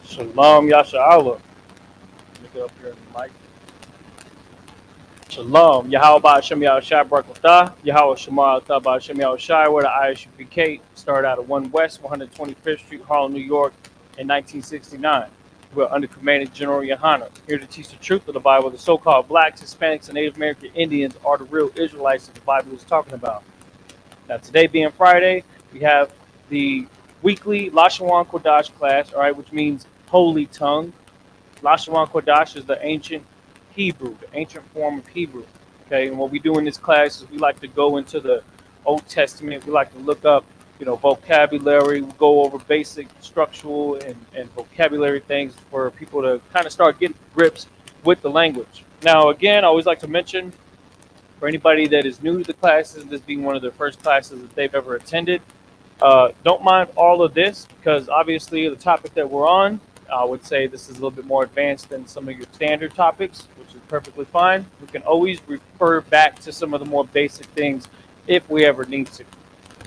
Shalom Yasha'Allah. Let me get up here in the mic. Shalom. Yahweh Ba'ashem Yahushai Barakatah. Yahweh Shema Atah Ba'ashem Yahushai. Where the Isupk started out of 1 West, 125th Street, Harlem, New York in 1969. We're under Commanding General Yohana, here to teach the truth of the Bible. The so-called blacks, Hispanics, and Native American Indians are the real Israelites that the Bible is talking about. Now, today being Friday, we have the weekly LASHAWAN QADASH class, all right, which means holy tongue. LASHAWAN QADASH is the ancient Hebrew, the ancient form of Hebrew. Okay, and what we do in this class is we like to go into the Old Testament. We like to look up, vocabulary. We go over basic structural and vocabulary things for people to kind of start getting grips with the language. Now, again, I always like to mention for anybody that is new to the classes, this being one of their first classes that they've ever attended, don't mind all of this because obviously the topic that we're on, I would say this is a little bit more advanced than some of your standard topics, which is perfectly fine. We can always refer back to some of the more basic things if we ever need to.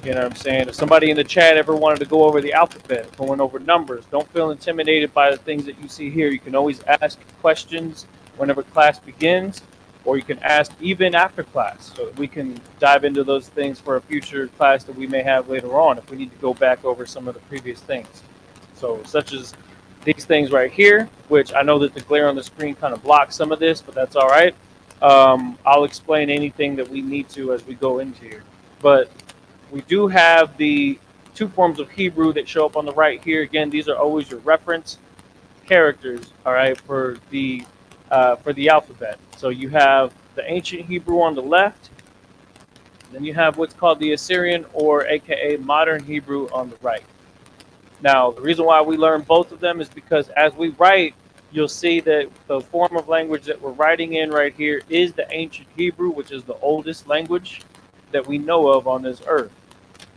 You know what I'm saying? If somebody in the chat ever wanted to go over the alphabet, going over numbers, don't feel intimidated by the things that you see here. You can always ask questions whenever class begins, or you can ask even after class. So we can dive into those things for a future class that we may have later on if we need to go back over some of the previous things. So such as these things right here, which I know that the glare on the screen kind of blocks some of this, but that's all right. I'll explain anything that we need to as we go into here. But we do have the two forms of Hebrew that show up on the right here. Again, these are always your reference characters, all right, for the alphabet. So you have the ancient Hebrew on the left, then you have what's called the Assyrian or AKA modern Hebrew on the right. Now, the reason why we learn both of them is because as we write, you'll see that the form of language that we're writing in right here is the ancient Hebrew, which is the oldest language that we know of on this earth.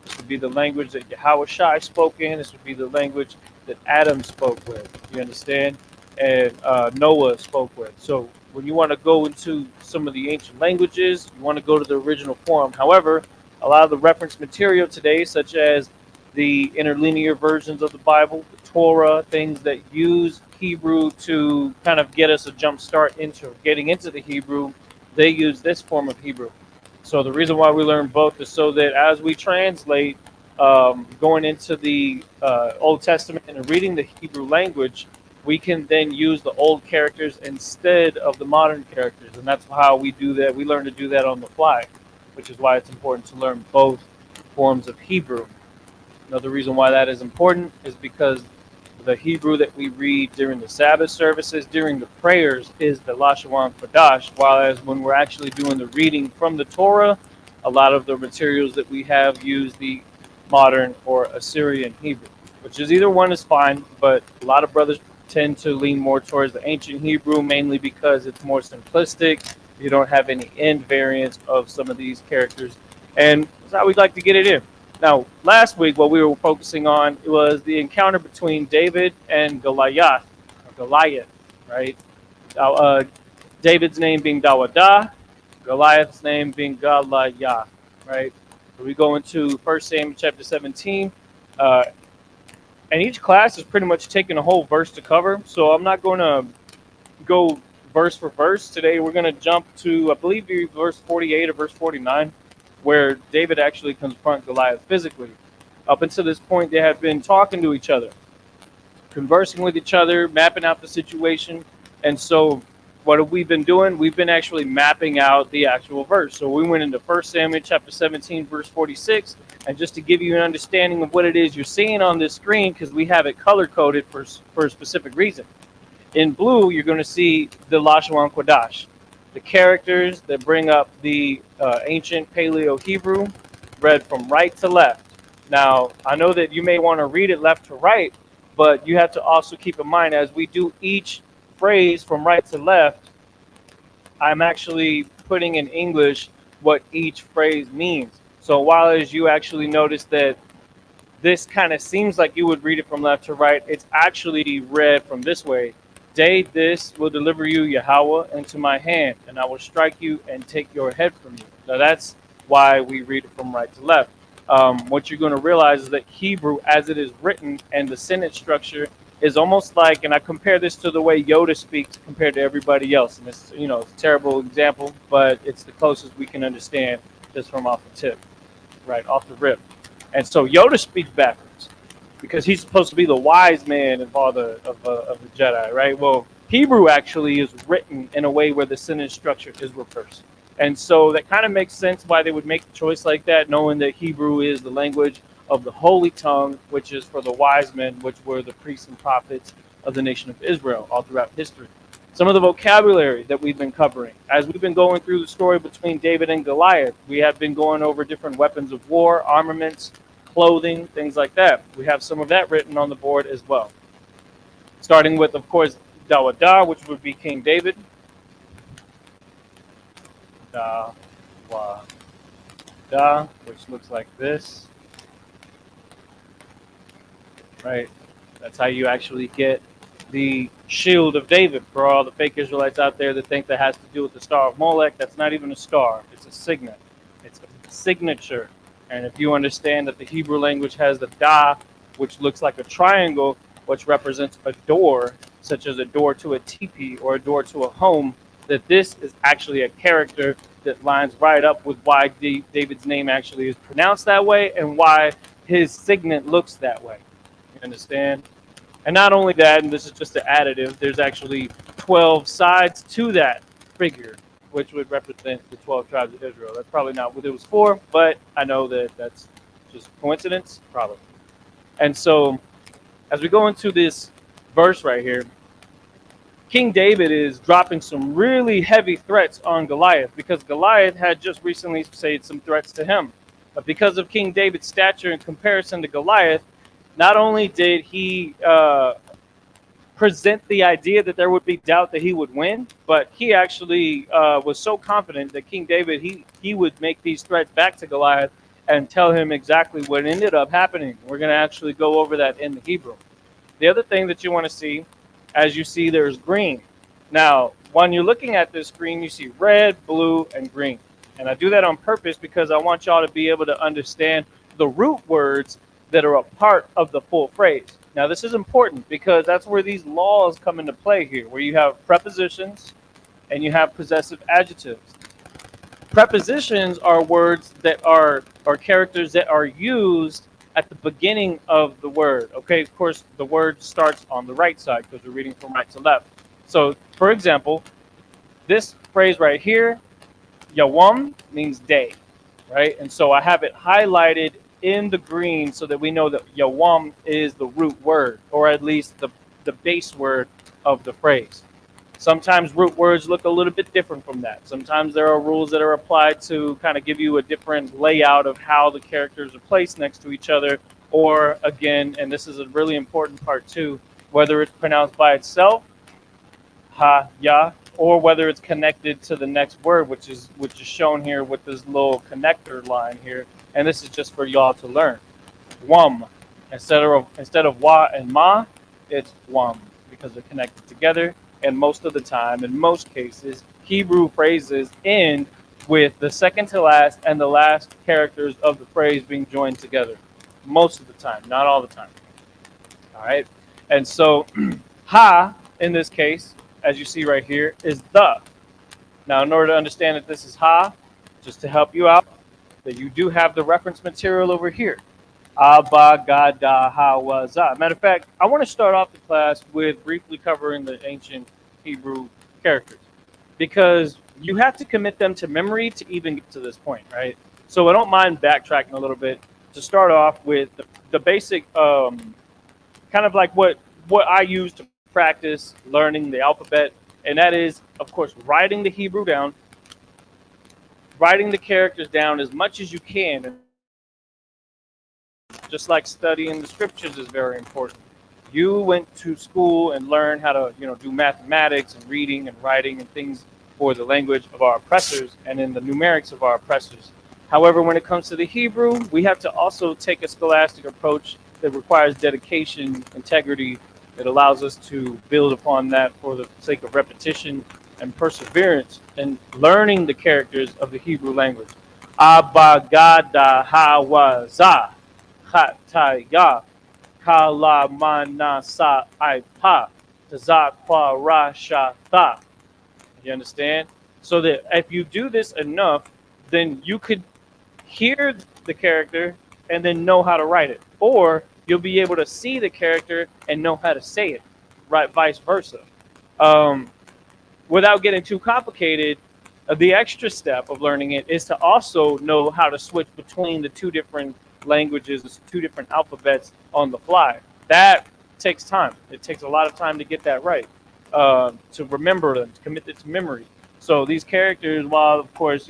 This would be the language that Yahushua spoke in. This would be the language that Adam spoke with. You understand? And Noah spoke with. So when you want to go into some of the ancient languages, you want to go to the original form. However, a lot of the reference material today, such as the interlinear versions of the Bible, the Torah, things that use Hebrew to kind of get us a jump start into getting into the Hebrew, they use this form of Hebrew. So the reason why we learn both is so that as we translate, going into the Old Testament and reading the Hebrew language, we can then use the old characters instead of the modern characters. And that's how we do that. We learn to do that on the fly, which is why it's important to learn both forms of Hebrew. Another reason why that is important is because the Hebrew that we read during the Sabbath services, during the prayers, is the LASHAWAN QADASH, while when we're actually doing the reading from the Torah, a lot of the materials that we have use the modern or Assyrian Hebrew, which is either one is fine, but a lot of brothers tend to lean more towards the ancient Hebrew, mainly because it's more simplistic. You don't have any end variants of some of these characters, and that's how we'd like to get it in. Now, last week, what we were focusing on was the encounter between David and Goliath, right? David's name being Dawadah, Goliath's name being Goliath, right? So we go into 1 Samuel chapter 17, and each class is pretty much taking a whole verse to cover, so I'm not going to go verse for verse. Today, we're going to jump to, I believe, verse 48 or verse 49. Where David actually confronts Goliath physically. Up until this point, they had been talking to each other, conversing with each other, mapping out the situation. And so what have we been doing? We've been actually mapping out the actual verse. So we went into 1 Samuel chapter 17, verse 46. And just to give you an understanding of what it is you're seeing on this screen, because we have it color-coded for a specific reason. In blue, you're going to see the LASHAWAN QADASH, the characters that bring up the ancient Paleo Hebrew, read from right to left. Now, I know that you may want to read it left to right, but you have to also keep in mind as we do each phrase from right to left, I'm actually putting in English what each phrase means. So while as you actually notice that this kind of seems like you would read it from left to right, it's actually read from this way. Day this will deliver you, Yahweh, into my hand, and I will strike you and take your head from you. Now that's why we read it from right to left. What you're going to realize is that Hebrew, as it is written, and the sentence structure is almost like, and I compare this to the way Yoda speaks compared to everybody else. And it's, it's a terrible example, but it's the closest we can understand just from off the tip, right, off the rip. And so Yoda speaks backwards because he's supposed to be the wise man of all of the Jedi, right? Well, Hebrew actually is written in a way where the sentence structure is reversed. And so that kind of makes sense why they would make the choice like that, knowing that Hebrew is the language of the holy tongue, which is for the wise men, which were the priests and prophets of the nation of Israel all throughout history. Some of the vocabulary that we've been covering, as we've been going through the story between David and Goliath, we have been going over different weapons of war, armaments, clothing, things like that. We have some of that written on the board as well. Starting with, of course, Dawada, which would be King David. Da, which looks like this. Right? That's how you actually get the shield of David for all the fake Israelites out there that think that has to do with the Star of Molech. That's not even a star. It's a signet. It's a signature. And if you understand that the Hebrew language has the da, which looks like a triangle, which represents a door, such as a door to a teepee or a door to a home, that this is actually a character that lines right up with why David's name actually is pronounced that way and why his signet looks that way. You understand? And not only that, and this is just an additive, there's actually 12 sides to that figure, which would represent the 12 tribes of Israel. That's probably not what it was for, but I know that that's just coincidence, probably. And so, as we go into this verse right here, King David is dropping some really heavy threats on Goliath because Goliath had just recently said some threats to him. But because of King David's stature in comparison to Goliath, not only did he present the idea that there would be doubt that he would win, but he actually was so confident that King David, he would make these threats back to Goliath and tell him exactly what ended up happening. We're going to actually go over that in the Hebrew. The other thing that you want to see, as you see, there's green. Now, when you're looking at this screen, you see red, blue, and green. And I do that on purpose because I want y'all to be able to understand the root words that are a part of the full phrase. Now, this is important because that's where these laws come into play here, where you have prepositions and you have possessive adjectives. Prepositions are words that are, or characters that are used at the beginning of the word. Okay, of course, the word starts on the right side because we're reading from right to left. So, for example, this phrase right here, Yawam, means day, right? And so I have it highlighted in the green so that we know that Yawam is the root word, or at least the base word of the phrase. Sometimes root words look a little bit different from that. Sometimes there are rules that are applied to kind of give you a different layout of how the characters are placed next to each other, or again, and this is a really important part too, whether it's pronounced by itself, ha, ya, or whether it's connected to the next word, which is shown here with this little connector line here. And this is just for y'all to learn. Wam, instead of wa and ma, it's wam because they're connected together. And most of the time, in most cases, Hebrew phrases end with the second to last and the last characters of the phrase being joined together. Most of the time, not all the time. All right. And so, ha, in this case, as you see right here, is the. Now, in order to understand that this is ha, just to help you out, that you do have the reference material over here. Abba, Gada, Hawaza. Matter of fact, I want to start off the class with briefly covering the ancient Hebrew characters because you have to commit them to memory to even get to this point, right? So I don't mind backtracking a little bit to start off with the basic, kind of like what I use to practice learning the alphabet, and that is, of course, writing the Hebrew down, writing the characters down as much as you can. Just like studying the scriptures is very important. You went to school and learned how to, do mathematics and reading and writing and things for the language of our oppressors and in the numerics of our oppressors. However, when it comes to the Hebrew, we have to also take a scholastic approach that requires dedication, integrity, that allows us to build upon that for the sake of repetition and perseverance and learning the characters of the Hebrew language. Abba, Gada, Hawaza. Chataya, Ka la ma na sa I pa. Za kwa ra sha tha. You understand? So that if you do this enough, then you could hear the character and then know how to write it. Or you'll be able to see the character and know how to say it, right? Vice versa. Um, Without getting too complicated, the extra step of learning it is to also know how to switch between the two different languages, the two different alphabets on the fly. That takes time. It takes a lot of time to get that right, to remember them, to commit it to memory. So these characters, while of course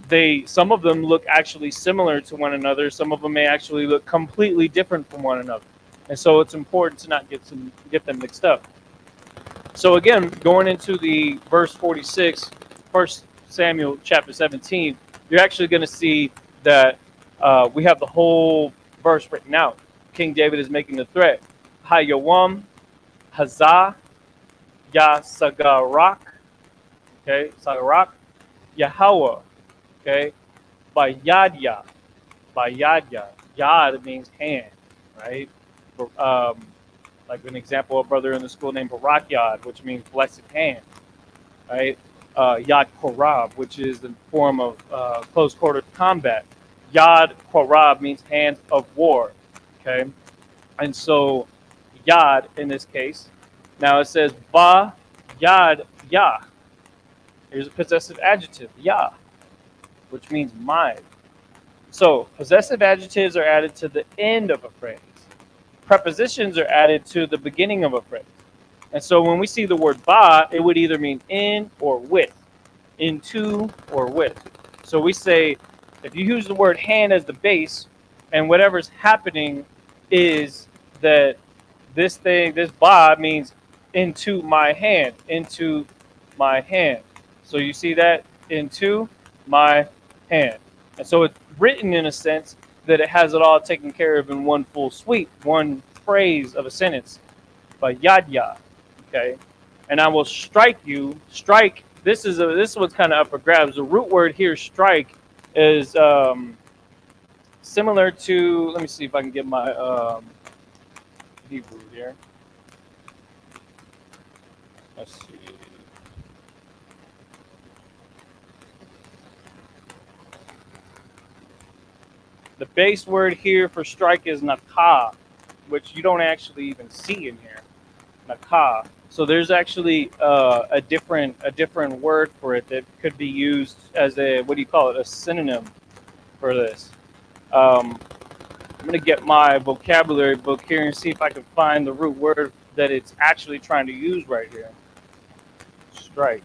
they some of them look actually similar to one another, some of them may actually look completely different from one another, and so it's important to not get them mixed up. So again, going into the verse 46, 1 Samuel chapter 17, you're actually going to see that we have the whole verse written out. King David is making the threat. Hayawam, Hazah, Ya Sagarak, okay, Sagarak, Yahweh, okay, by Yadya, Yad means hand, right? Like an example, a brother in the school named Barak Yad, which means blessed hand, right? Yad Korab, which is the form of close quarter combat. Yad Korab means hand of war, okay? And so Yad in this case, now it says Ba Yad Yah. Here's a possessive adjective, Yah, which means mine. So possessive adjectives are added to the end of a phrase. Prepositions are added to the beginning of a phrase. And so when we see the word ba, it would either mean in or with, into or with. So we say, if you use the word hand as the base, and whatever's happening is that this ba means into my hand, into my hand. So you see that, into my hand. And so it's written in a sense that it has it all taken care of in one full sweep, one phrase of a sentence, by yadya, okay? And I will strike you. Strike. This is what's kind of up for grabs. The root word here, strike, is similar to. Let me see if I can get my Hebrew here. Let's see. The base word here for strike is nakah, which you don't actually even see in here. Nakah. So there's actually a different word for it that could be used as a synonym for this. I'm gonna get my vocabulary book here and see if I can find the root word that it's actually trying to use right here. Strike.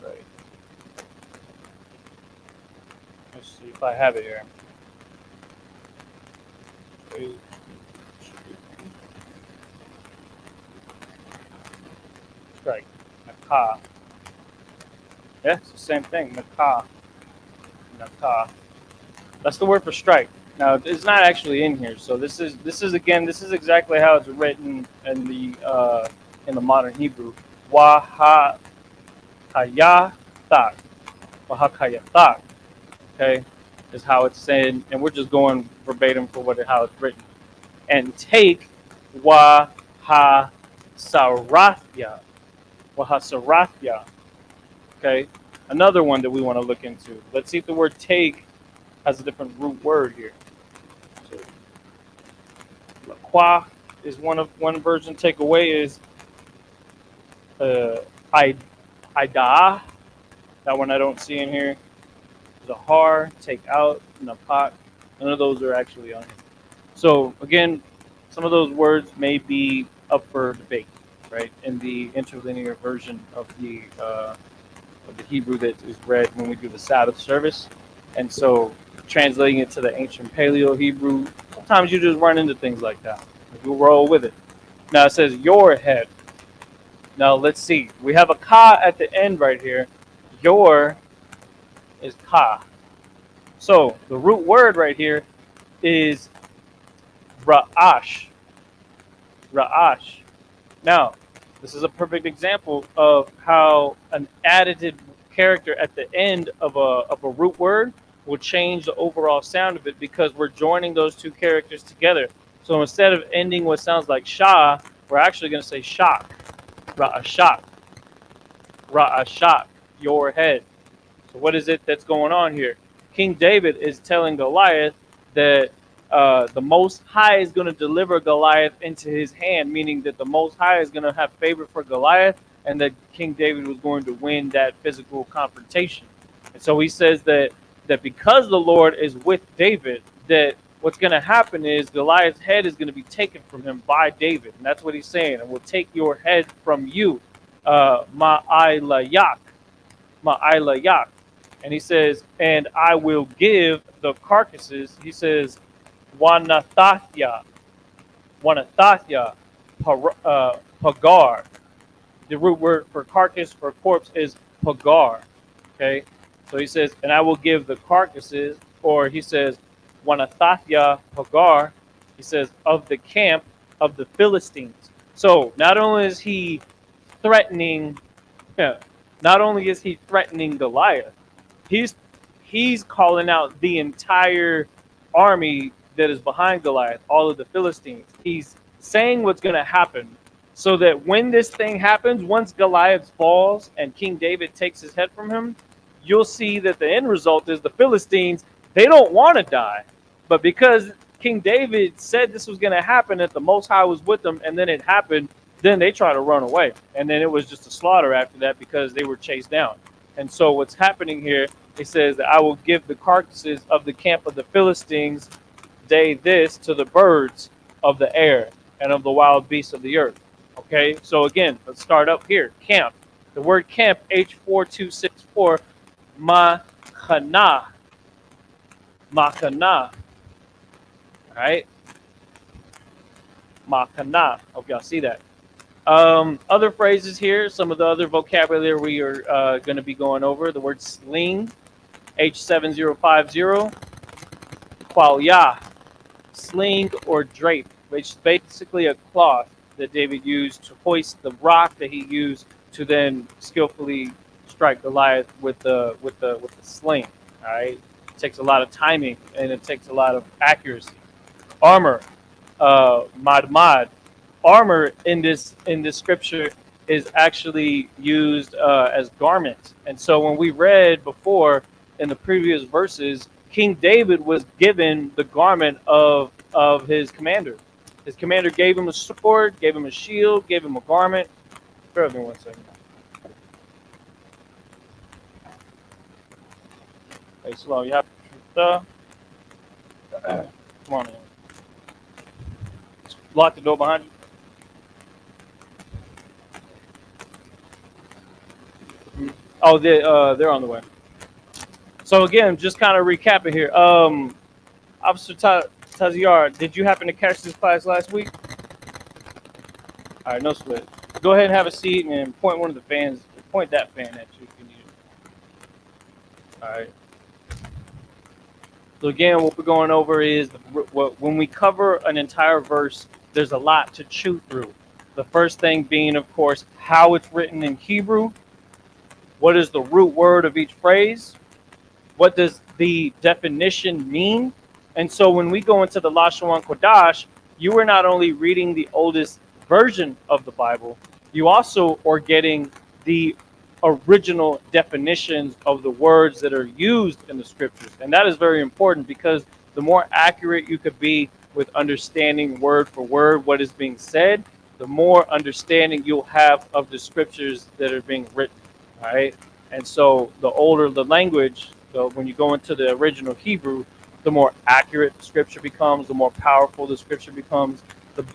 Right. Let's see if I have it here. Strike. Nakah. Yeah, it's the same thing. Nakah. Nakah. That's the word for strike. Now it's not actually in here, so this is exactly how it's written in the modern Hebrew. Wahakayathak. Wahakayathak. Okay, is how it's saying, and we're just going verbatim for how it's written. And take Wahasarathya. Wahasarathya. Okay, another one that we want to look into. Let's see if the word take has a different root word here. So, qua is one version. Take away is ida. That one I don't see in here. Zahar, take out, napak. None of those are actually on here. So again, some of those words may be up for debate, right? In the interlinear version of the Hebrew that is read when we do the Sabbath service, and so translating it to the ancient Paleo Hebrew, sometimes you just run into things like that. You roll with it. Now it says your head. Now let's see. We have a ka at the end right here. Your is ka. So the root word right here is ra'ash. Ra'ash. Now, this is a perfect example of how an added character at the end of a root word will change the overall sound of it because we're joining those two characters together. So instead of ending what sounds like Shah, we're actually going to say shock. Ra'ashak. Ra'ashak. Your head. So what is it that's going on here? King David is telling Goliath that the Most High is going to deliver Goliath into his hand, meaning that the Most High is going to have favor for Goliath, and that King David was going to win that physical confrontation. And so he says that because the Lord is with David, that what's going to happen is Goliath's head is going to be taken from him by David, and that's what he's saying. And will take your head from you, Ma'alayak, Ma'alayak. And he says, and I will give the carcasses, he says, Wanathathya, Pagar. The root word for carcass, for corpse, is Pagar. Okay? So he says, and I will give the carcasses, or he says, Wanathathya Pagar, he says, of the camp of the Philistines. So not only is he threatening, not only is he threatening Goliath, he's calling out the entire army that is behind Goliath, all of the Philistines. He's saying what's going to happen so that when this thing happens, once Goliath falls and King David takes his head from him, you'll see that the end result is the Philistines, they don't want to die. But because King David said this was going to happen, that the Most High was with them, and then it happened, then they try to run away. And then it was just a slaughter after that because they were chased down. And so what's happening here, it says that I will give the carcasses of the camp of the Philistines day this to the birds of the air and of the wild beasts of the earth. Okay, so again, let's start up here. Camp. The word camp, H4264, Machana. Machana. All right? Machana. Hope y'all see that. Other phrases here, some of the other vocabulary we are going to be going over. The word sling, H7050, qualia, sling or drape, which is basically a cloth that David used to hoist the rock that he used to then skillfully strike Goliath with the sling. All right, it takes a lot of timing and it takes a lot of accuracy. Armor, madmad. Armor in this scripture is actually used as garment. And so when we read before in the previous verses, King David was given the garment of his commander. His commander gave him a sword, gave him a shield, gave him a garment. Bear with me 1 second. Hey, slow. You have to come on in. Lock the door behind you. Oh, they're on the way. So again, just kind of recapping here. Officer Taziar, did you happen to catch this class last week? All right, no sweat. Go ahead and have a seat and point one of the fans. Point that fan at you if you need it. All right. So again, what we're going over is when we cover an entire verse, there's a lot to chew through. The first thing being, of course, how it's written in Hebrew. What is the root word of each phrase? What does the definition mean? And so when we go into the LASHAWAN QADASH, you are not only reading the oldest version of the Bible, you also are getting the original definitions of the words that are used in the scriptures. And that is very important because the more accurate you could be with understanding word for word what is being said, the more understanding you'll have of the scriptures that are being written. All right. And so the older the language, so when you go into the original Hebrew, the more accurate the scripture becomes, the more powerful the scripture becomes.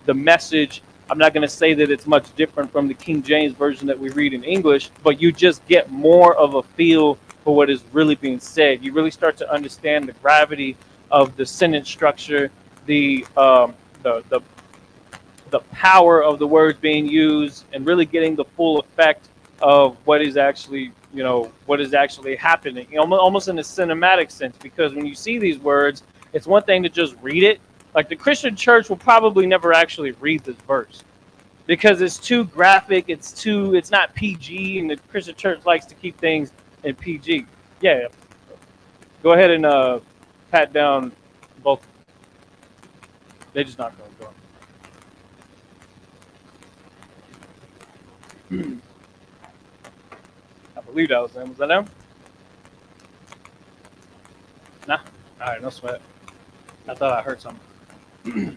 The message, I'm not going to say that it's much different from the King James version that we read in English, but you just get more of a feel for what is really being said. You really start to understand the gravity of the sentence structure, the power of the words being used, and really getting the full effect of what is actually, what is actually happening, almost in a cinematic sense. Because when you see these words, it's one thing to just read it. Like the Christian church will probably never actually read this verse because it's too graphic. It's not PG, and the Christian church likes to keep things in PG. Yeah, Go ahead and pat down both. They just knocked on the door. I believe that was them. Was that them? Nah. All right, no sweat. I thought I heard something.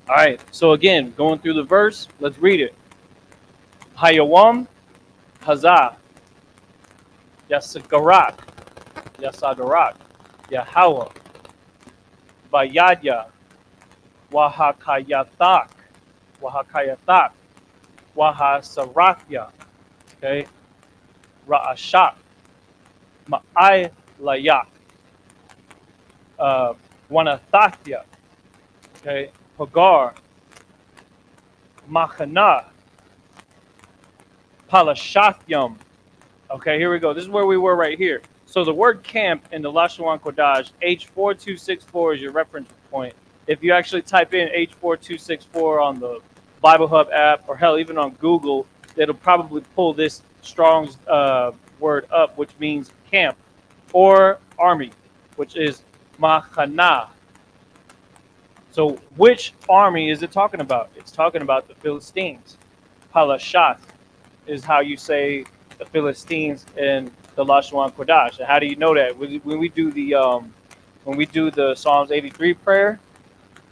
All right. So again, going through the verse, let's read it. Hayawam, Hazah, Yasagarak, Yasagarak, Yahweh, Bayadya, Wahakayathak, Wahakayathak, Wahasarakya, okay, Ra'ashak, Ma'ai Layak, Wanathakya, okay, Hagar, Machana, Palashathyam. Okay, here we go. This is where we were right here. So the word camp in the LASHAWAN QADASH, H4264 is your reference point. If you actually type in H4264 on the Bible Hub app, or hell, even on Google, it'll probably pull this Strong's word up, which means camp, or army, which is Machana. So which army is it talking about? It's talking about the Philistines. Palashat is how you say the Philistines in the LASHAWAN QADASH. And how do you know that? When we do the Psalms 83 prayer,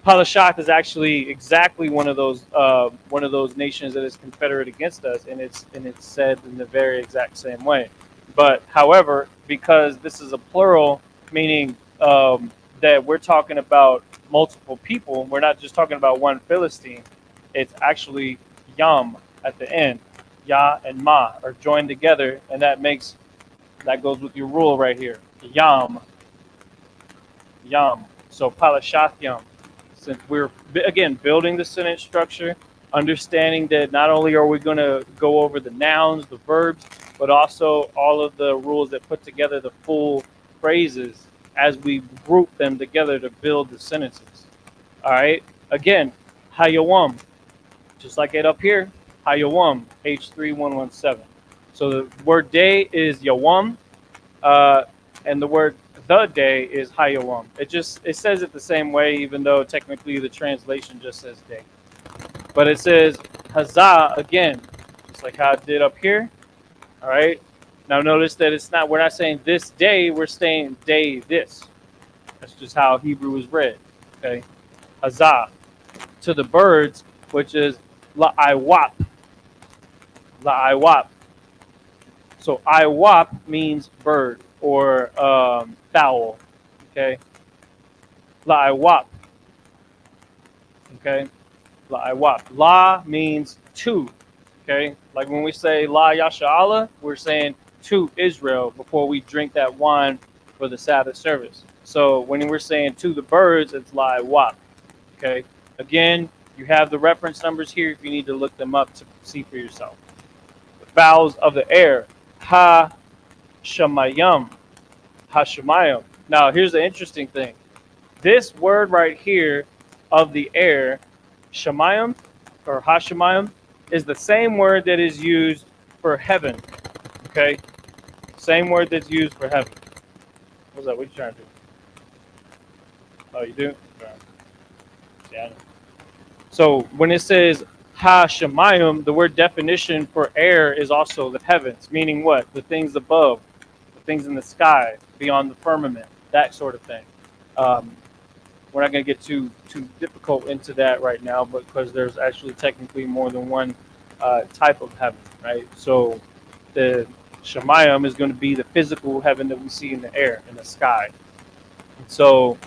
Palashat is actually exactly one of those nations that is confederate against us, and it's said in the very exact same way. But however, because this is a plural, meaning that we're talking about multiple people, we're not just talking about one Philistine. It's actually Yam at the end. Yah and Ma are joined together, and that goes with your rule right here. Yam. So Palashat Yam. Since we're again building the sentence structure, understanding that not only are we going to go over the nouns, the verbs, but also all of the rules that put together the full phrases as we group them together to build the sentences. All right. Again, Hayawam, just like it up here. Hayawam, H3117. So the word day is Yawam, and the word the day is Hayawam. It says it the same way, even though technically the translation just says day. But it says Hazah again, just like how it did up here. All right. Now notice that we're not saying this day, we're saying day this. That's just how Hebrew is read. Okay. Hazah. To the birds, which is La'aiwap. La'aiwap. So Iwap means bird or fowl. Okay. La'aiwap. Okay. La'aiwap. La means to. Okay. Like when we say La Yasha'Allah, we're saying to Israel before we drink that wine for the Sabbath service. So when we're saying to the birds, it's La'aiwap. Okay. Again, you have the reference numbers here if you need to look them up to see for yourself. The fowls of the air. Ha Shamayam. Ha Shamayam. Now, here's the interesting thing. This word right here of the air, Shamayam or Ha Shamayam, is the same word that is used for heaven. Okay? Same word that's used for heaven. What's that? What are you trying to do? Oh, you do? Yeah, I know. So when it says Ha Shemayim, the word definition for air is also the heavens, meaning what? The things above, the things in the sky, beyond the firmament, that sort of thing. We're not going to get too difficult into that right now, but because there's actually technically more than one type of heaven, right? So the Shemayim is going to be the physical heaven that we see in the air, in the sky. And so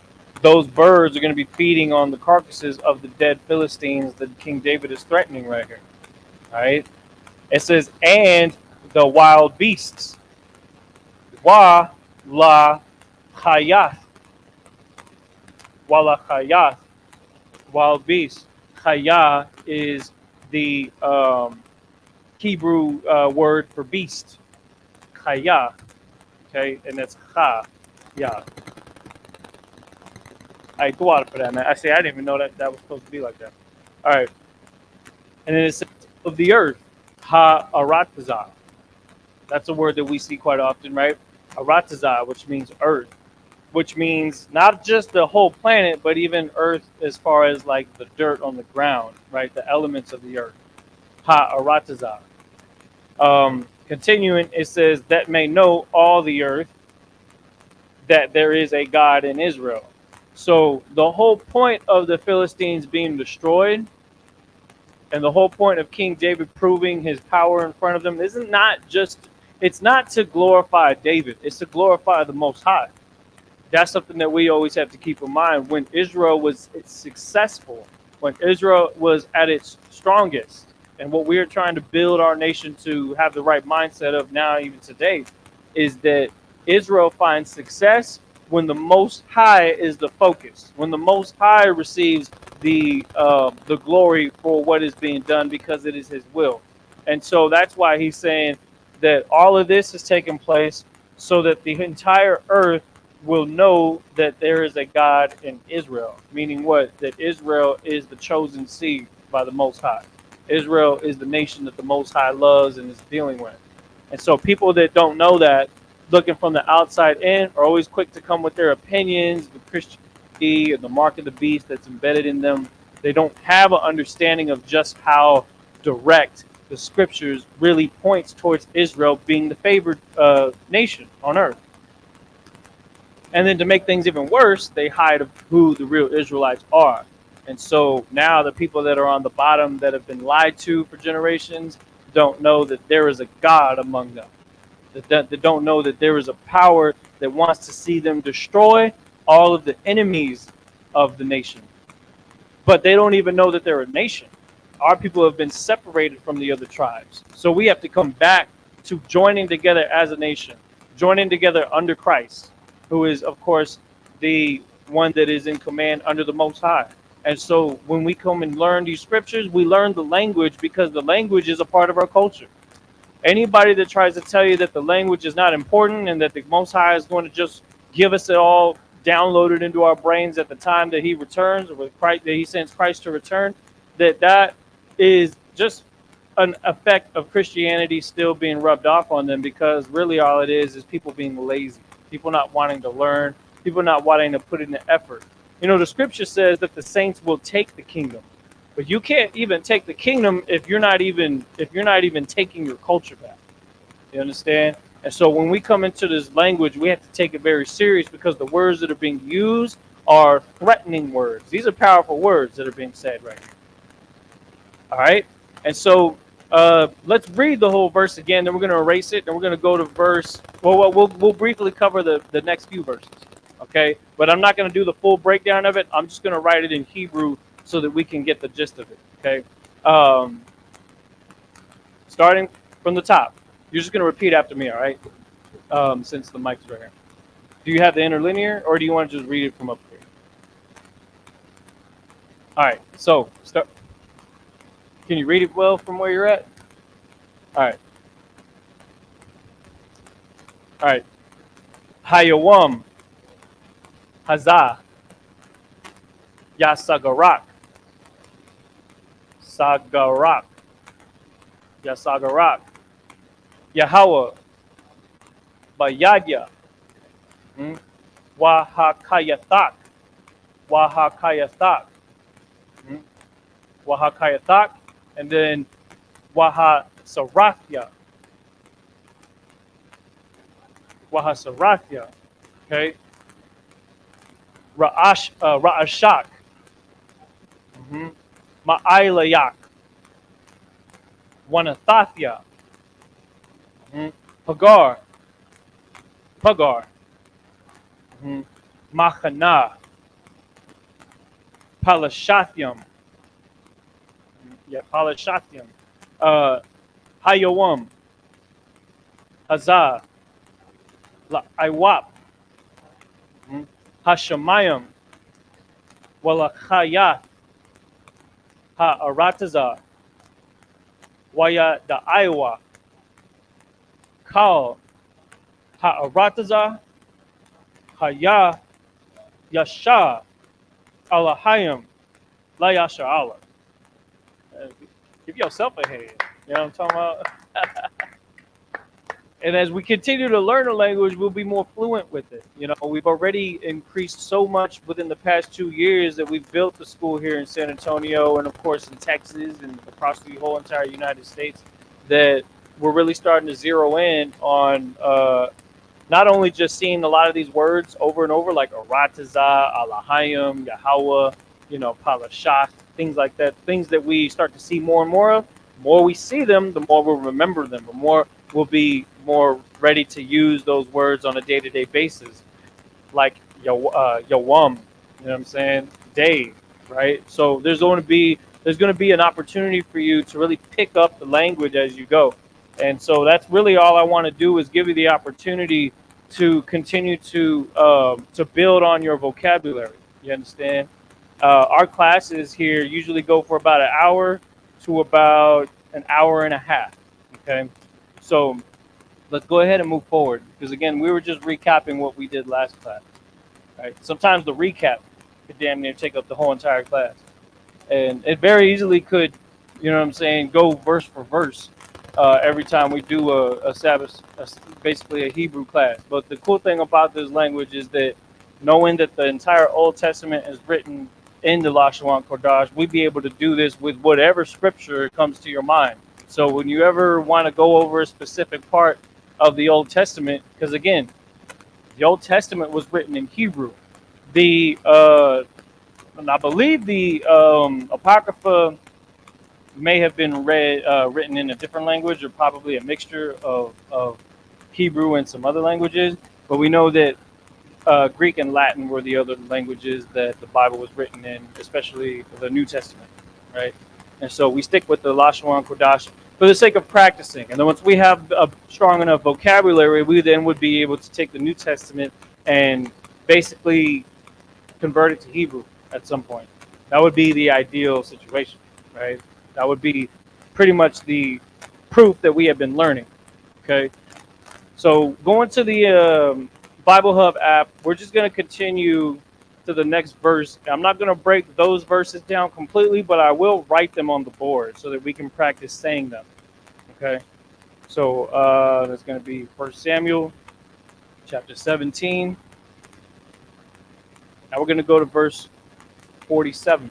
those birds are going to be feeding on the carcasses of the dead Philistines that King David is threatening right here. All right. It says, and the wild beasts. Wa la chayath. Wa la chayath. Wild beasts. Chaya is the Hebrew word for beast. Chaya. Okay. And that's cha. Yeah. I go out for that, man. I didn't even know that was supposed to be like that. All right. And then it says of the earth, ha-aratazah. That's a word that we see quite often, right? Aratazah, which means earth. which means not just the whole planet, but even Earth as far as like the dirt on the ground, right? The elements of the earth. Ha'arataza. Continuing, it says, that may know all the earth that there is a God in Israel. So the whole point of the Philistines being destroyed and the whole point of King David proving his power in front of them isn't not just, it's not to glorify David, it's to glorify the Most High. That's something that we always have to keep in mind. When Israel was successful, when Israel was at its strongest, and what we're trying to build our nation to have the right mindset of now, even today, is that Israel finds success when the Most High is the focus, when the Most High receives the glory for what is being done because it is His will. And so that's why He's saying that all of this is taking place so that the entire earth will know that there is a God in Israel. Meaning what? That Israel is the chosen seed by the Most High. Israel is the nation that the Most High loves and is dealing with. And so people that don't know that, looking from the outside in, are always quick to come with their opinions, the Christianity and the mark of the beast that's embedded in them. They don't have an understanding of just how direct the scriptures really points towards Israel being the favored nation on earth. And then to make things even worse, they hide who the real Israelites are. And so now the people that are on the bottom that have been lied to for generations don't know that there is a God among them. That don't know that there is a power that wants to see them destroy all of the enemies of the nation. But they don't even know that they're a nation. Our people have been separated from the other tribes. So we have to come back to joining together as a nation, joining together under Christ, who is, of course, the one that is in command under the Most High. And so when we come and learn these scriptures, we learn the language because the language is a part of our culture. Anybody that tries to tell you that the language is not important and that the Most High is going to just give us it all downloaded into our brains at the time that He returns, or with Christ, that He sends Christ to return, that is just an effect of Christianity still being rubbed off on them, because really all it is people being lazy, people not wanting to learn, people not wanting to put in the effort. You know, the scripture says that the saints will take the kingdom. But you can't even take the kingdom if you're not even taking your culture back. You understand? And so when we come into this language, we have to take it very serious, because the words that are being used are threatening words. These are powerful words that are being said right here. All right? And so let's read the whole verse again, then we're going to erase it, and we're going to go to verse, we'll briefly cover the next few verses. Okay? But I'm not going to do the full breakdown of it. I'm just going to write it in Hebrew so that we can get the gist of it, okay? Starting from the top. You're just going to repeat after me, all right? Since the mic's right here. Do you have the interlinear, or do you want to just read it from up here? All right, so start. Can you read it well from where you're at? All right. All right. Hayawam, Hazah, Yasagarak, Sagarak, Yasagarak, Yahweh, Bayadya, Wahakayathak, Wahakayathak, Wahakayathak, and then Wahasarathya, Wahasarathya, okay, Ra'ashak, Ma'ailayak, Wanathathya, Pagar, Machana, Palashathyam, Palashathyam, Hayawam, Hazah, Iwap, Hashemayim, Walachayat, Ha'aratazah, Waya Da'aiwa, Kal, Ha'aratazah, Haya, Yasha, Alahayim, La Yasha Allah. Give yourself a hand. You know what I'm talking about? And as we continue to learn a language, we'll be more fluent with it. You know, we've already increased so much within the past 2 years that we've built the school here in San Antonio and, of course, in Texas and across the whole entire United States, that we're really starting to zero in on not only just seeing a lot of these words over and over, like Arataza, Alahayim, Yahweh, you know, Palashah, things like that, things that we start to see more and more of. The more we see them, the more we'll remember them, the more we'll be more ready to use those words on a day-to-day basis, like Yawam, you know what I'm saying? Day, right? So there's going to be an opportunity for you to really pick up the language as you go. And so that's really all I want to do is give you the opportunity to continue to build on your vocabulary. You understand? Our classes here usually go for about an hour to about an hour and a half. Okay, so let's go ahead and move forward because again, we were just recapping what we did last class. Right? Sometimes the recap could damn near take up the whole entire class, and it very easily could, you know what I'm saying, go verse for verse every time we do a Sabbath, basically a Hebrew class. But the cool thing about this language is that knowing that the entire Old Testament is written in the LASHAWAN QADASH, we'd be able to do this with whatever scripture comes to your mind. So when you ever want to go over a specific part of the Old Testament, because again, the Old Testament was written in Hebrew. The and I believe the Apocrypha may have been written in a different language or probably a mixture of Hebrew and some other languages. But we know that Greek and Latin were the other languages that the Bible was written in, especially the New Testament, right? And so we stick with the LASHAWAN QADASH for the sake of practicing. And then once we have a strong enough vocabulary, we then would be able to take the New Testament and basically convert it to Hebrew at some point. That would be the ideal situation, right? That would be pretty much the proof that we have been learning, okay? So going to the Bible Hub app, we're just going to continue to the next verse. I'm not going to break those verses down completely, but I will write them on the board so that we can practice saying them, okay? So that's going to be 1 Samuel chapter 17. Now we're going to go to verse 47.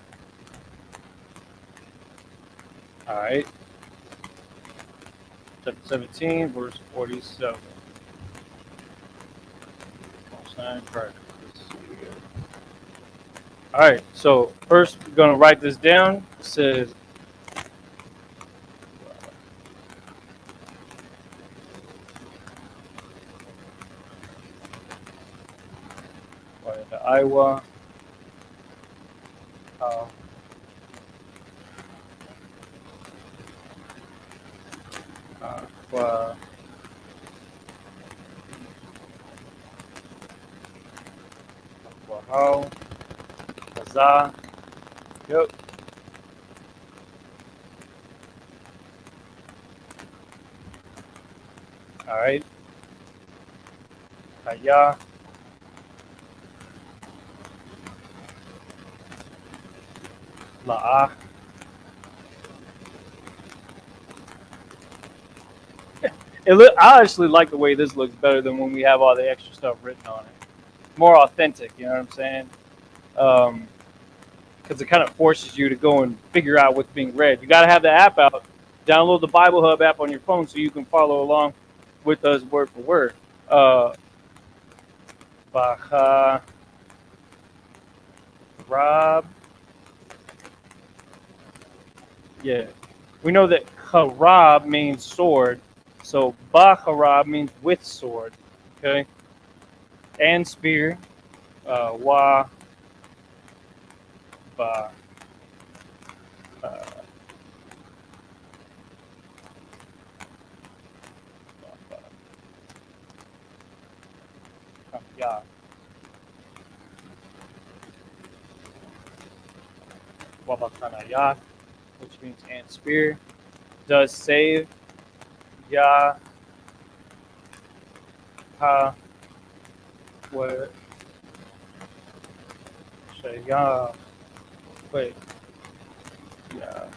All right. Chapter 17, verse 47. All right. So first, we're going to write this down. It says, the Iowa. Wow. Huzzah. Yep. All right. Haya. La'ah. I actually like the way this looks better than when we have all the extra stuff written on it. More authentic, you know what I'm saying? Because it kind of forces you to go and figure out what's being read. You got to have the app out. Download the Bible Hub app on your phone so you can follow along with us word for word. Rob. Yeah. We know that Harab means sword. So Baharab means with sword. Okay. And spear. Wa. Ba. Yeah. Wabakanayah, which means and spear, does save. Yah. Ha. What? Shayah. Wait. Yeah.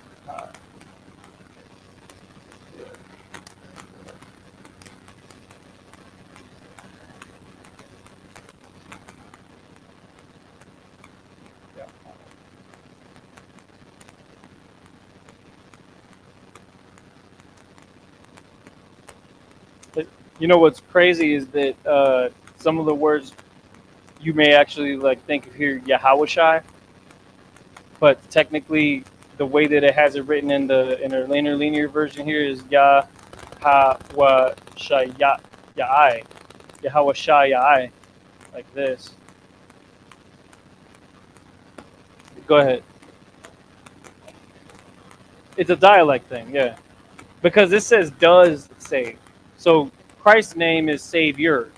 You know what's crazy is that some of the words you may actually like think of here Yahawashai, but technically the way that it has it written in the interlinear version here is Yahawashai Yai. Yahawashai Yai. Like this. Go ahead. It's a dialect thing, yeah. Because this says does save. So Christ's name is Savior.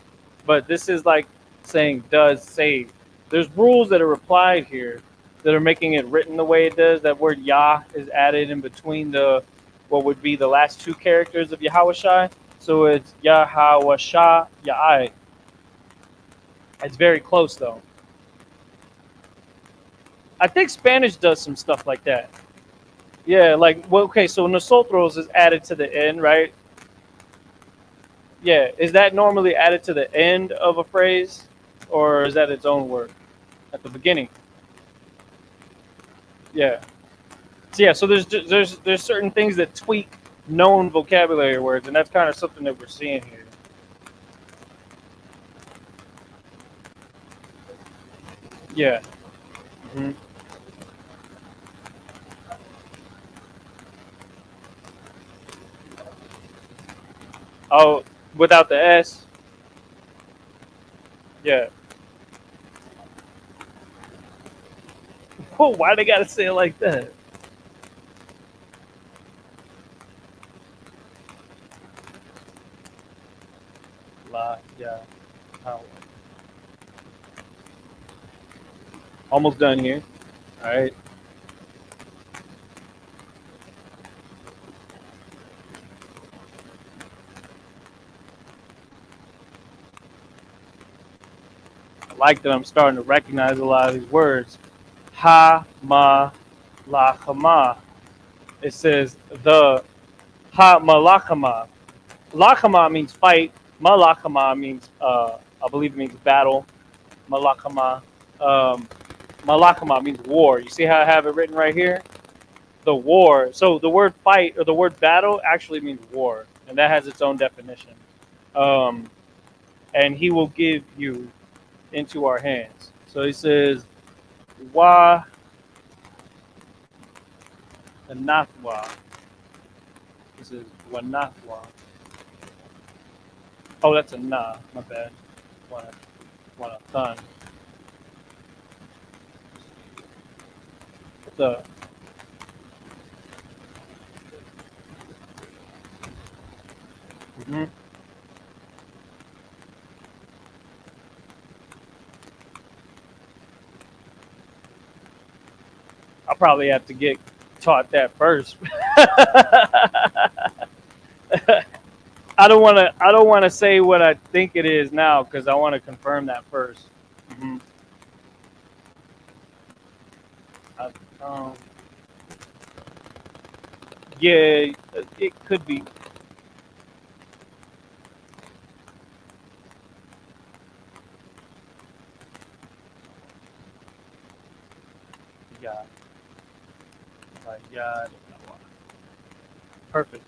But this is like saying does save. There's rules that are applied here that are making it written the way it does. That word Yah is added in between the what would be the last two characters of Yahawashai. So it's Yahawashah Yai. It's very close though. I think Spanish does some stuff like that. Yeah, like well, okay, so nosotros is added to the end, right? Yeah, is that normally added to the end of a phrase, or is that its own word at the beginning? Yeah. So yeah, so there's certain things that tweak known vocabulary words, and that's kind of something that we're seeing here. Yeah. Hmm. Oh, without the S. Yeah. Oh, why they gotta say it like that? La, yeah. How? Almost done here. All right. I like that I'm starting to recognize a lot of these words. Ha ma la hama. It says the ha malakama. Lakama means fight. Malakama means I believe it means battle. Malakama. Um, Malakama means war. You see how I have it written right here? The war. So the word fight or the word battle actually means war, and that has its own definition. Um, and he will give you into our hands. So he says, Wa Anathwa. This is Wanathwa. Oh, that's a na. My bad. Wanathan. The mhm. I'll probably have to get taught that first. I don't want to. I don't want to say what I think it is now because I want to confirm that first. Hmm. I, um, yeah, it could be. Yeah, yeah. Perfect.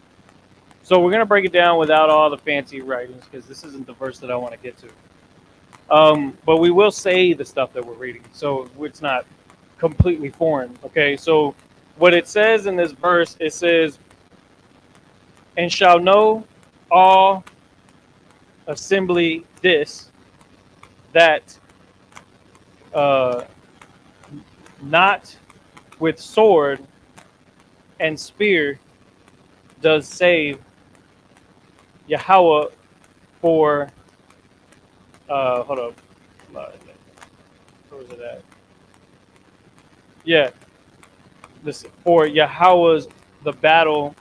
So we're gonna break it down without all the fancy writings because this isn't the verse that I want to get to. But we will say the stuff that we're reading, so it's not completely foreign. Okay, so what it says in this verse, it says, "And shall know all assembly this that uh, not with sword and spear does save Yahweh for hold up, where was it at? Yeah, this for Yahweh's the battle,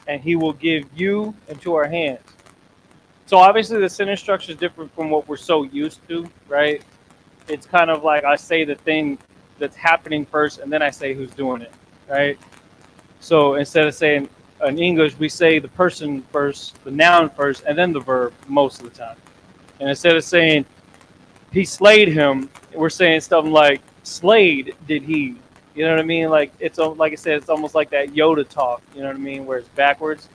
and He will give you into our hands." So obviously the sentence structure is different from what we're so used to, right? It's kind of like I say the thing that's happening first, and then I say who's doing it, right? So instead of saying in English, we say the person first, the noun first, and then the verb most of the time. And instead of saying he slayed him, we're saying something like slayed did he. You know what I mean? Like it's like I said, it's almost like that Yoda talk. You know what I mean? Where it's backwards.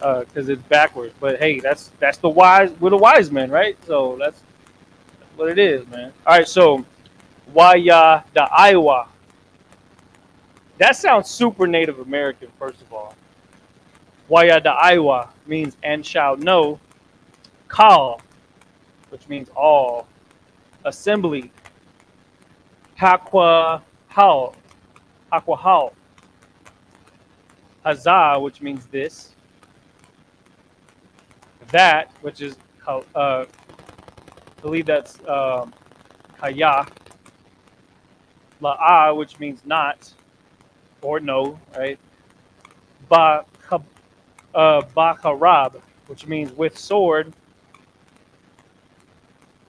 because it's backwards. But hey, that's the wise. We're the wise men, right? So that's what it is, man. All right, so Waya the Iowa. That sounds super Native American, first of all. Waya the Iowa means and shall know. Kal, which means all. Assembly. Hakwa Hal. Hakwa Hal. Hazah, which means this. That, which is, I believe that's Kaya. La'ah, which means not or no, right? Ba, Bakarab, which means with sword.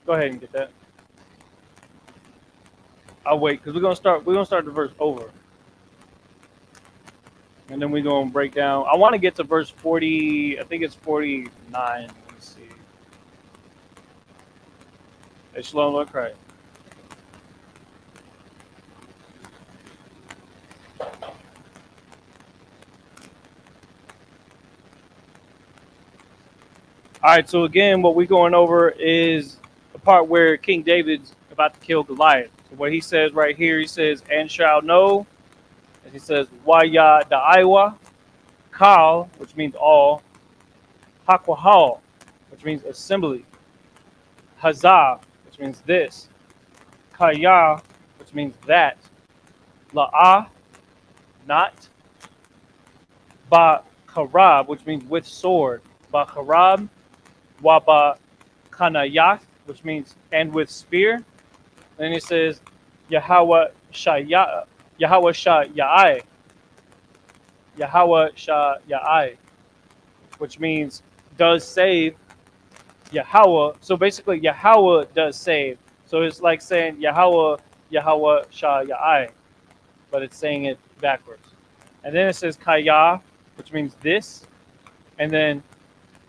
Go ahead and get that. I'll wait because we're gonna start the verse over, and then we're gonna break down. I want to get to verse 40. I think it's 49. Let me see. Hey, Shalom, Lord Christ. All right. So again, what we're going over is the part where King David's about to kill Goliath. So what he says right here, he says, "And shall know," and he says, "Waya da Iowa, Kal," which means all. Hakwahal, which means assembly. Hazah, which means this. Kaya, which means that. La'ah, not. Ba Karab, which means with sword. Ba Karab, Waba Kanayath, which means and with spear. Then it says Yahweh Shaya, Yahweh Shayai, Yahweh Shayai, which means does save. Yahweh. So basically, Yahweh does save. So it's like saying Yahweh, Yahweh Shayai, but it's saying it backwards. And then it says Kaya, which means this, and then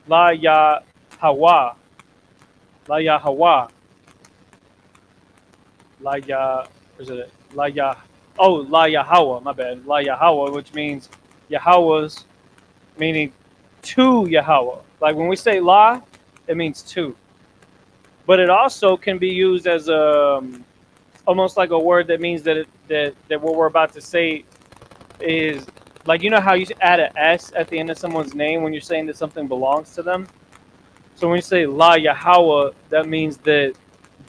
La Yahweh, La Yahweh, La Yah, or is it La Yah? Oh, La Yahweh, my bad. La Yahweh, which means Yahweh's, meaning to Yahweh. Like when we say La, it means to. But it also can be used as a almost like a word that means that what we're about to say is like, you know how you add an S at the end of someone's name when you're saying that something belongs to them. So when you say La Yahweh, that means that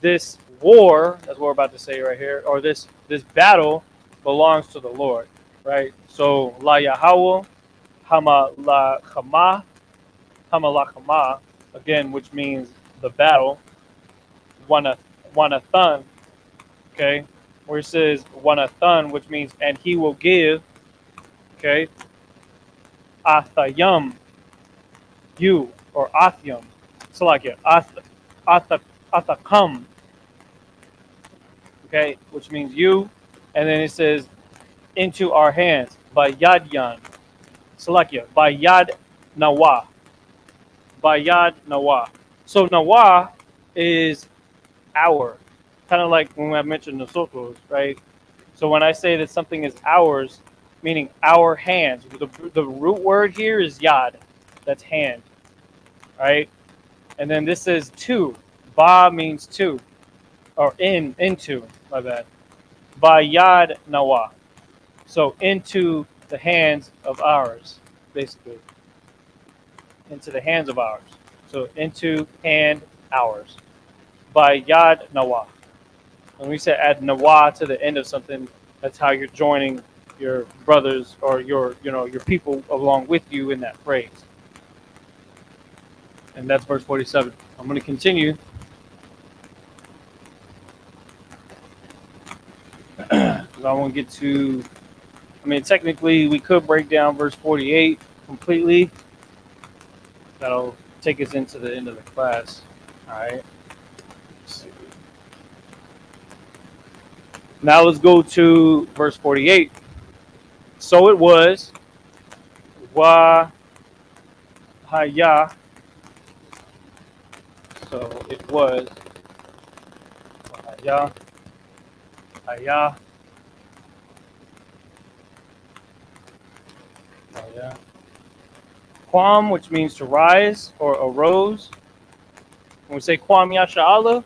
this war, as we're about to say right here, or this battle belongs to the Lord, right? So La Yahweh, Hama La Chama, Hama La Chama, again, which means the battle. Wanathan, okay, where it says Wanathan, which means and he will give, okay, Athayam, you, or Athyam. So like it, Athakam, okay, which means you, and then it says into our hands by Yadyan. Salakia, by Yad Nawa. By Yad Nawa. So Nawa is our. Kind of like when I mentioned nosotros, right? So when I say that something is ours, meaning our hands, the root word here is Yad. That's hand, right? And then this is to. Ba means to, or into, my bad. By Yad Nawa. So into the hands of ours, basically. Into the hands of ours. So into hand ours. By Yad Nawa. When we say add Nawa to the end of something, that's how you're joining your brothers or your people along with you in that phrase. And that's verse 47. I'm going to continue. I won't get to. I mean, technically, we could break down verse 48 completely. That'll take us into the end of the class. All right. Let's see. Now let's go to verse 48. So it was wa haya. So it was wa haya haya haya Quam, which means to rise or arose. When we say Quam Yasha'Allah,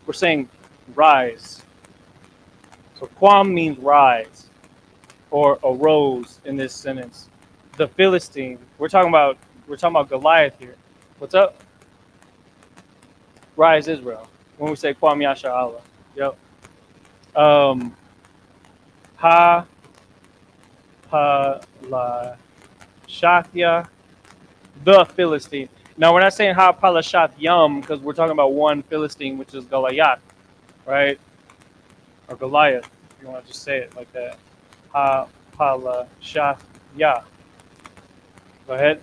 we're saying rise. So Quam means rise or arose in this sentence. The Philistine. We're talking about Goliath here. What's up? Rise Israel. When we say Kwam Yasha Allah. Yep. Ha Pala Shathya, the Philistine. Now we're not saying Ha Pala Shathyam because we're talking about one Philistine, which is Goliath, right? Or Goliath, if you want to just say it like that. Ha Pala Shathya. Go ahead.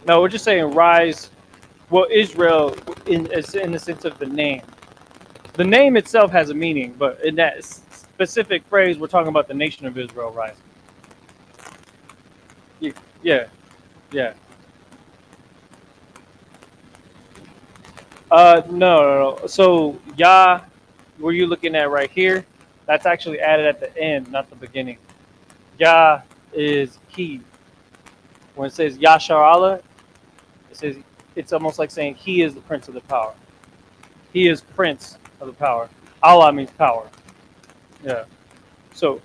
No, we're just saying rise. Well, Israel in the sense of the name. The name itself has a meaning, but in that specific phrase, we're talking about the nation of Israel rising. Yeah, yeah. No. So Yah, were you looking at right here? That's actually added at the end, not the beginning. Yah is he. When it says Yashar Allah, it says it's almost like saying he is the prince of the power. He is prince of the power. Allah means power. Yeah. So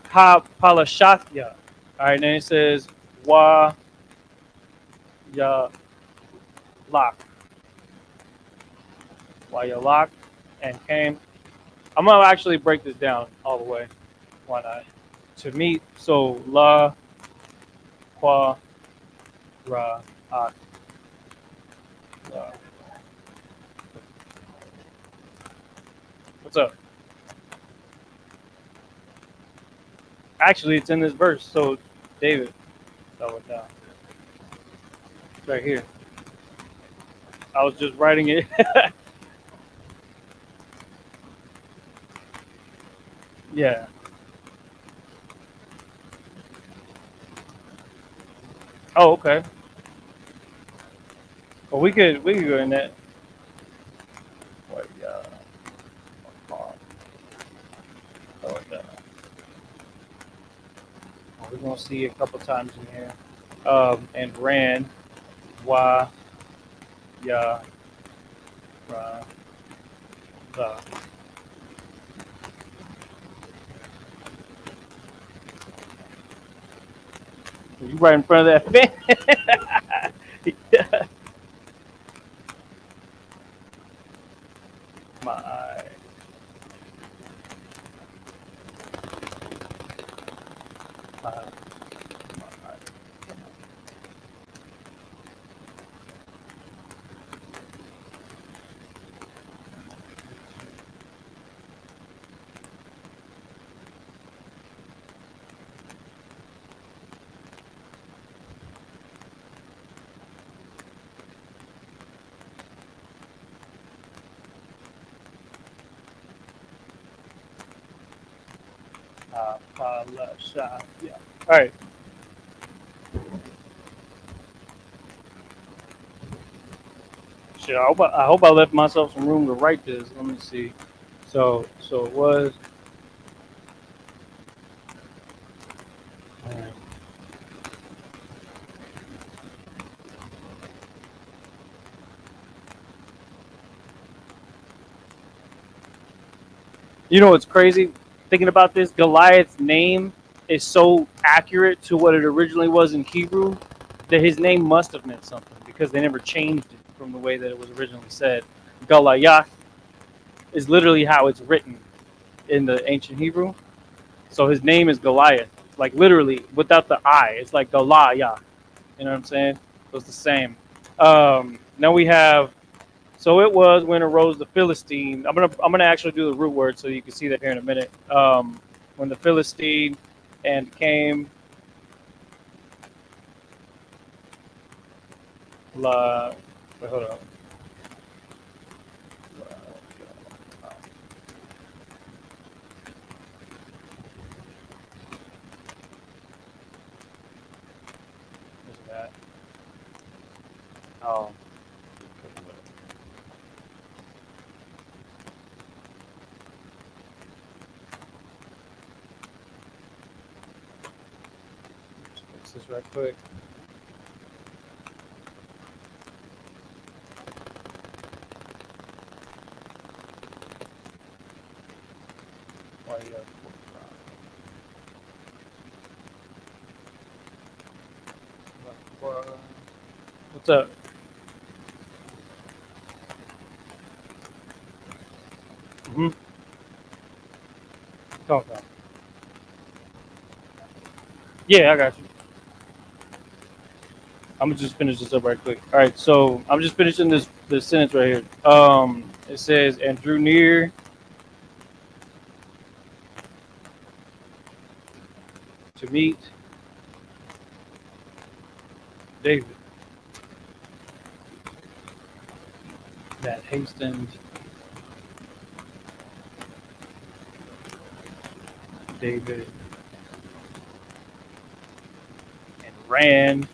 ha palashathya. All right, then it says wa ya lock. Wa ya lock and came. I'm gonna actually break this down all the way. Why not? To meet, so la qua ra ak. La. What's up? Actually, it's in this verse. So David, throw it down. It's right here. I was just writing it. Yeah. Oh, okay. Well, we could go in that. What, throw it down. We're gonna see a couple times in here. And ran, wa, ya, ra, the. You right in front of that fan. Yeah. My, my, my. Yeah. All right. Shit, I hope I left myself some room to write this. Let me see. So it was. You know what's crazy? Thinking about this, Goliath's name is so accurate to what it originally was in Hebrew that his name must have meant something because they never changed it from the way that it was originally said. Goliath is literally how it's written in the ancient Hebrew. So his name is Goliath, like literally without the I. It's like Goliath. You know what I'm saying? So it's the same. Now we have. So it was when arose the Philistine. I'm gonna actually do the root word so you can see that here in a minute. When the Philistine and came la. Wait, hold on. Where's that? Oh. fix this right quick. Oh, yeah. What's up? Mm-hmm. Talk about. Yeah, I got you. I'm gonna just finish this up right quick. All right, so I'm just finishing this sentence right here. It says, "And drew near to meet David, that hastened David and ran."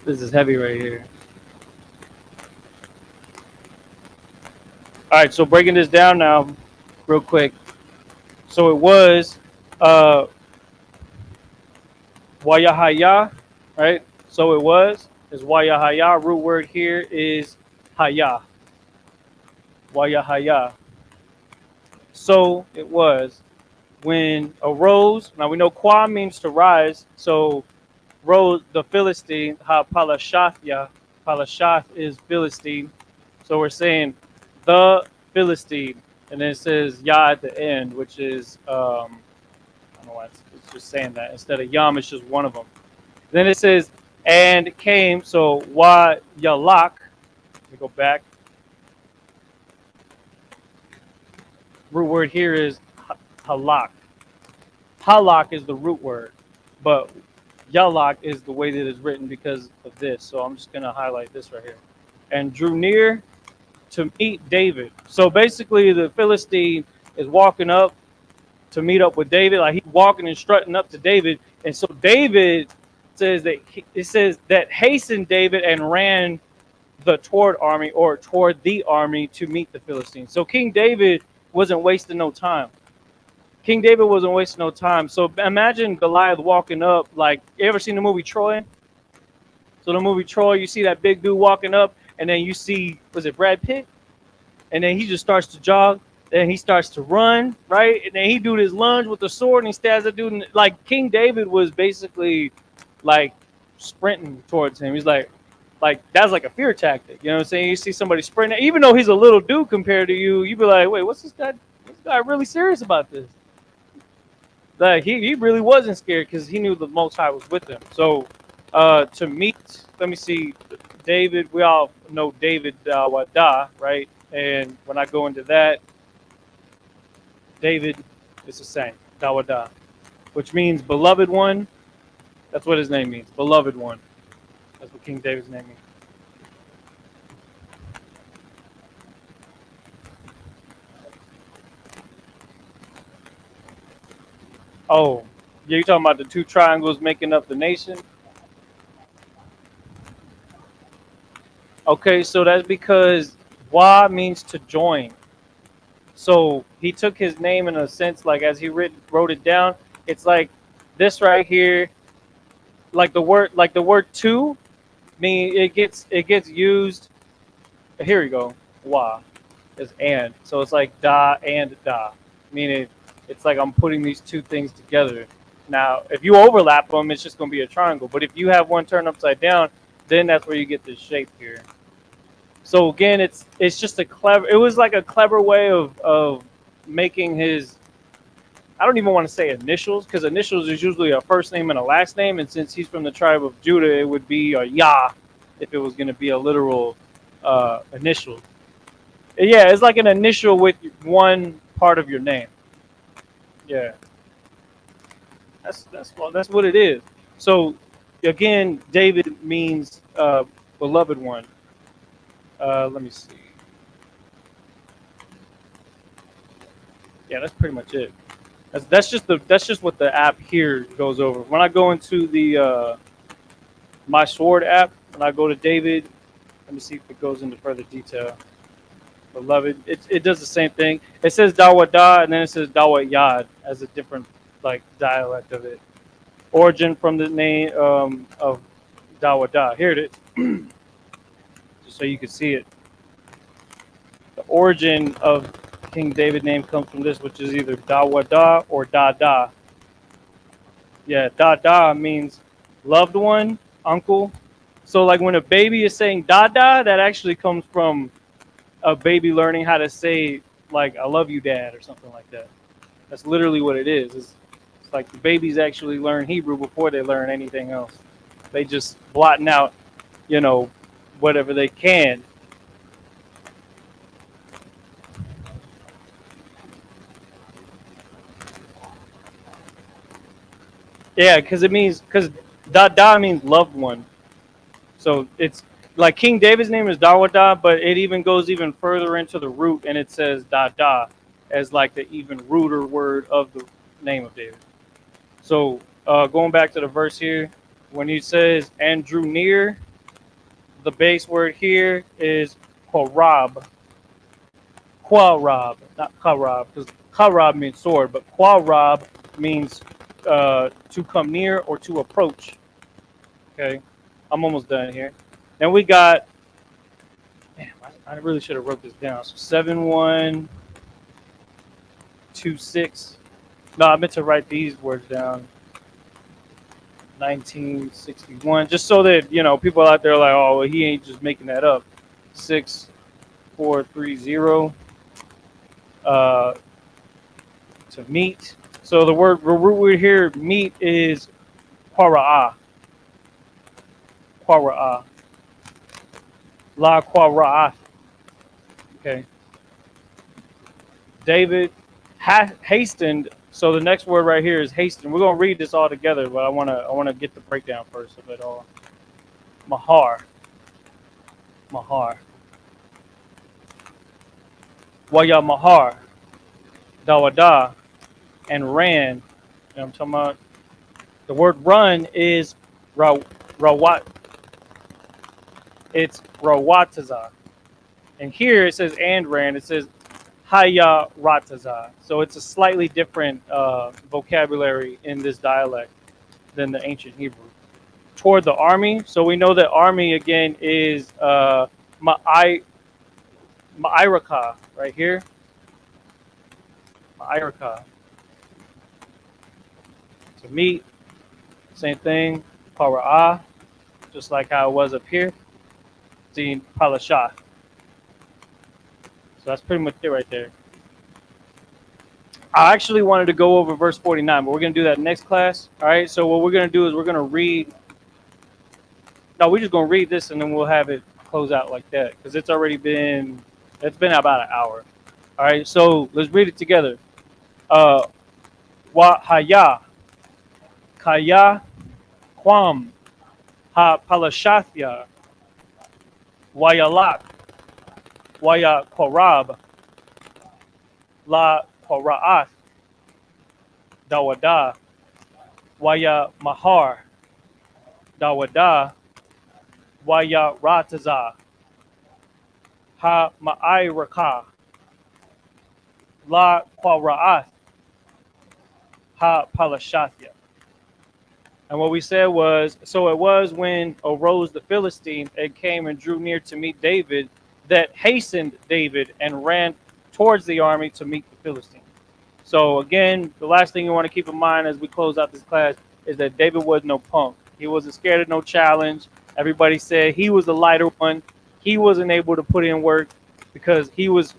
This is heavy right here. All right, so breaking this down now, real quick. So it was uh, Wayahaya, right? So it was is Wayahaya. Root word here is Haya. Wayahaya. So it was when arose. Now we know Qua means to rise. So rose the Philistine. Ha Palashathya. Palashath is Philistine. So we're saying the Philistine, and then it says Yah at the end, which is I don't know why it's just saying that instead of Yam. It's just one of them. Then it says and came. So Wa Yalak. Let me go back. Root word here is halak. Halak is the root word, but Yalak is the way that it's written because of this. So I'm just going to highlight this right here. And drew near to meet David. So basically, the Philistine is walking up to meet up with David. Like he's walking and strutting up to David. And so David says that it says that hastened David and ran the toward army or toward the army to meet the Philistines. So King David wasn't wasting no time. King David wasn't wasting no time. So imagine Goliath walking up. Like, you ever seen the movie Troy? So the movie Troy, you see that big dude walking up, and then you see, was it Brad Pitt? And then he just starts to jog. Then he starts to run, right? And then he do this lunge with the sword, and he stabs the dude. Like King David was basically like sprinting towards him. He's like that's like a fear tactic. You know what I'm saying? You see somebody sprinting, even though he's a little dude compared to you, you be like, wait, what's this guy? This guy really serious about this? Like he really wasn't scared because he knew the Most High was with him. So to meet, let me see, David. We all know David Wada, right? And when I go into that, David is the same, Dawada, which means beloved one. That's what his name means, beloved one. That's what King David's name means. Oh, yeah, you talking about the two triangles making up the nation? Okay, so that's because Wa means to join. So he took his name in a sense, like as he wrote it down. It's like this right here, like the word two. Mean it gets used. Here we go. Wa is and, so it's like da and da, meaning it's like I'm putting these two things together. Now, if you overlap them, it's just going to be a triangle. But if you have one turned upside down, then that's where you get this shape here. So again, it's just a clever. It was like a clever way of making his. I don't even want to say initials because initials is usually a first name and a last name, and since he's from the tribe of Judah, it would be a Yah if it was going to be a literal initial. Yeah, it's like an initial with one part of your name. Yeah, that's what it is. So again, David means beloved one. Let me see. Yeah, that's pretty much it. That's just what the app here goes over. When I go into the my sword app, when I go to David, let me see if it goes into further detail. Beloved, it does the same thing. It says Dawada and then it says Dawat Yad as a different like dialect of it. Origin from the name of Dawada. Here it is, just so you can see it. The origin of King David name comes from this, which is either Dawada or Dada. Yeah, Dada means loved one, uncle. So like when a baby is saying Dada, that actually comes from a baby learning how to say like I love you, dad, or something like that. That's literally what it is. It's like the babies actually learn Hebrew before they learn anything else. They just blotting out, you know, whatever they can. Yeah, because Dada means loved one. So it's like King David's name is Dawada, but it even goes even further into the root, and it says Dada as like the even ruder word of the name of David. So going back to the verse here, when he says and drew near, the base word here is Korab. Quarab, not Karab, because Karab means sword, but Quarab means to come near or to approach. Okay, I'm almost done here. Then we got, damn, I really should have wrote this down. So 7126. No, I meant to write these words down. 1961, just so that people out there are like, oh, well, he ain't just making that up. 6430 uh, to meet. So the root word here, meet, is quara'a. Quara'a. La quara'a. Okay. David hastened. So the next word right here is hasten. We're gonna read this all together, but I wanna get the breakdown first of it all. Mahar. Mahar. Waya Mahar. Dawada. And ran. You know what I'm talking about? The word run is rawat. It's rawataza. And here it says and ran. It says haya rataza. So it's a slightly different vocabulary in this dialect than the ancient Hebrew. Toward the army. So we know that army again is ma'iraka right here. Ma'iraka. To meet. Same thing. Para'ah. Just like how it was up here. Seeing Palashah. So that's pretty much it right there. I actually wanted to go over verse 49, but we're going to do that next class. All right. So what we're going to do is we're going to read. No, we're just going to read this and then we'll have it close out like that because it's been about an hour. All right. So let's read it together. Wa haya kaya kwam ha palashathya wayalak waya korab la kora'ath dawada waya mahar dawada waya rataza ha ma'iraka la kora'ath ha palashathya. And what we said was, so it was when arose the Philistine and came and drew near to meet David, that hastened David and ran towards the army to meet the Philistine. So again, the last thing you want to keep in mind as we close out this class is that David was no punk. He wasn't scared of no challenge. Everybody said he was the lighter one. He wasn't able to put in work because he was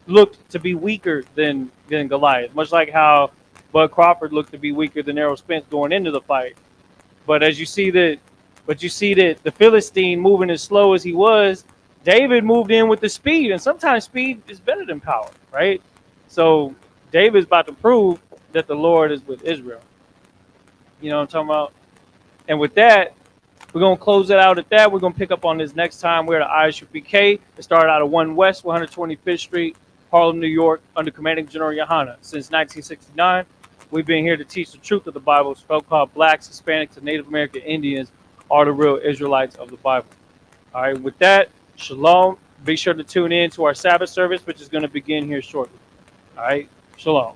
looked to be weaker than Goliath, much like how Bud Crawford looked to be weaker than Errol Spence going into the fight. But you see that the Philistine moving as slow as he was, David moved in with the speed, and sometimes speed is better than power, right? So David's about to prove that the Lord is with Israel. You know what I'm talking about? And with that, we're going to close it out at that. We're going to pick up on this next time. We're at Isupk. It started out of 1 West, 125th Street, Harlem, New York, under Commanding General Yohana. Since 1969, we've been here to teach the truth of the Bible. So-called blacks, Hispanics, and Native American Indians are the real Israelites of the Bible. All right, with that, shalom. Be sure to tune in to our Sabbath service, which is going to begin here shortly. All right, shalom.